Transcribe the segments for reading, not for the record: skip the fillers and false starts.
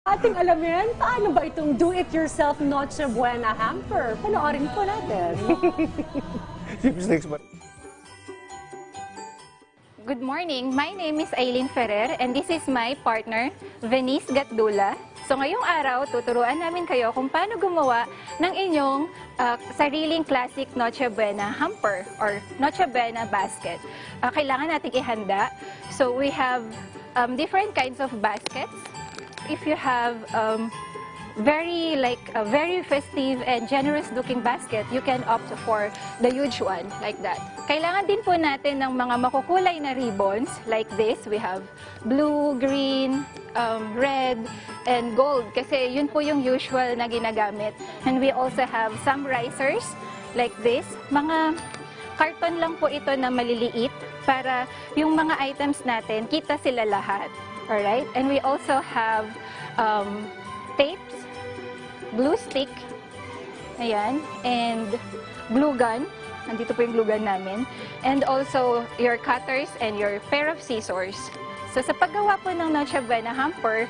Ating alamin, paano ba itong do-it-yourself Noche Buena hamper? Panoorin po natin. Good morning. My name is Aileen Ferrer and this is my partner, Venice Gatdula. So ngayong araw, tuturuan namin kayo kung paano gumawa ng inyong sariling classic Noche Buena hamper or Noche Buena basket. Kailangan nating ihanda. So we have different kinds of baskets. If you have very festive and generous looking basket, you can opt for the huge one like that. Kailangan din po natin ng mga makukulay na ribbons like this. We have blue, green, red, and gold kasi yun po yung usual na ginagamit. And we also have some risers like this. Mga karton lang po ito na maliliit para yung mga items natin, kita sila lahat. Alright? And we also have tapes, glue stick, ayan, and glue gun. Nandito po yung glue gun namin. And also your cutters and your pair of scissors. So sa paggawa po ng Noche Buena hamper,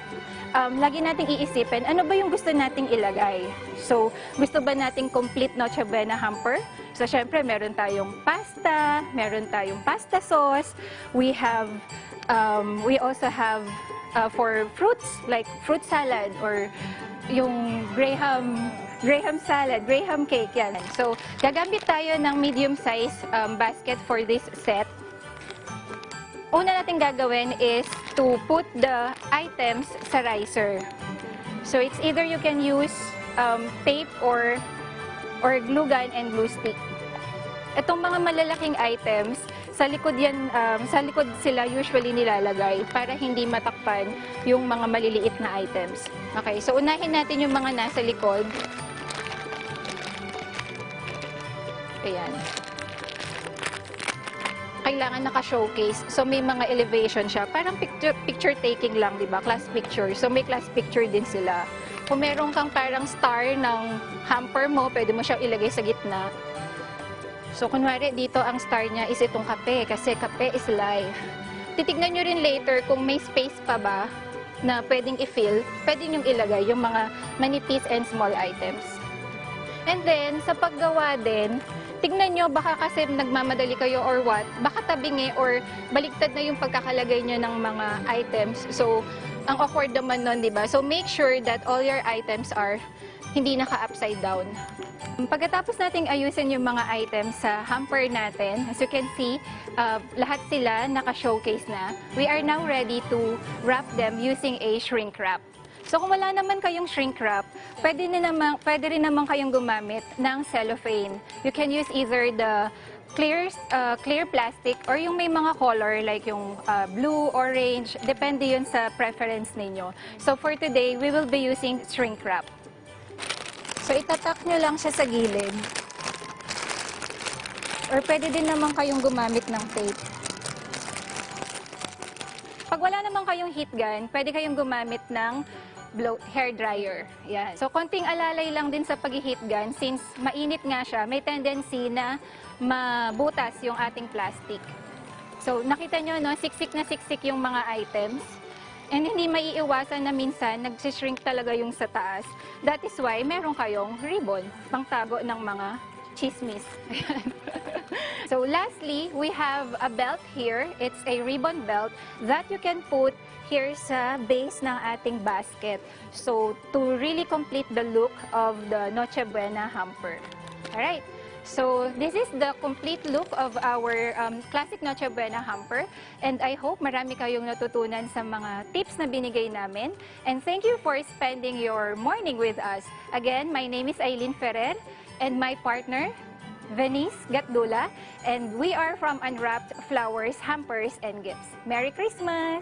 lagi nating iisipin, ano ba yung gusto nating ilagay? So, gusto ba nating complete Noche Buena hamper? So, syempre, meron tayong pasta, meron tayong pasta sauce, we also have for fruits, like fruit salad or yung Graham salad, Graham cake, yan. So, gagamit tayo ng medium size basket for this set. Una natin gagawin is to put the items sa riser. So, it's either you can use tape or glue gun and glue stick. Itong mga malalaking items, sa likod sila usually nilalagay para hindi matakpan yung mga maliliit na items. Okay, so unahin natin yung mga nasa likod. Ayan. Kailangan naka-showcase. So may mga elevation siya. Parang picture taking lang, di ba? Class picture. So may class picture din sila. Kung meron kang parang star ng hamper mo, pwede mo siyang ilagay sa gitna. So, kunwari, dito ang star niya is itong kape, kasi kape is life. Titignan nyo rin later kung may space pa ba na pwedeng i-fill, pwede nyo ilagay yung mga manipis and small items. And then, sa paggawa din, tignan nyo, baka kasi nagmamadali kayo or what, baka tabingi or baligtad na yung pagkakalagay nyo ng mga items. So, ang awkward naman nun, di ba? So, make sure that all your items are hindi naka-upside down. Pagkatapos nating ayusin yung mga items sa hamper natin, as you can see, lahat sila naka-showcase na. We are now ready to wrap them using a shrink wrap. So kung wala naman kayong shrink wrap, pwede rin naman kayong gumamit ng cellophane. You can use either the clear plastic or yung may mga color like yung blue, orange, depende yun sa preference ninyo. So for today, we will be using shrink wrap. So, itatak nyo lang siya sa gilid. Or pwede din naman kayong gumamit ng tape. Pag wala naman kayong heat gun, pwede kayong gumamit ng hair dryer. Yan. So, konting alalay lang din sa pag-heat gun since mainit nga siya, may tendency na mabutas yung ating plastic. So, nakita nyo, no? Siksik na siksik yung mga items. And hindi maiiwasan na minsan, nagsishrink talaga yung sa taas. That is why meron kayong ribbon, pangtago ng mga chismis. So lastly, we have a belt here. It's a ribbon belt that you can put here sa base ng ating basket. So to really complete the look of the Noche Buena hamper. Alright. So, this is the complete look of our classic Noche Buena hamper. And I hope marami kayong natutunan sa mga tips na binigay namin. And thank you for spending your morning with us. Again, my name is Aileen Ferrer and my partner, Venice Gatdula. And we are from Unwrapped Flowers, Hampers, and Gifts. Merry Christmas!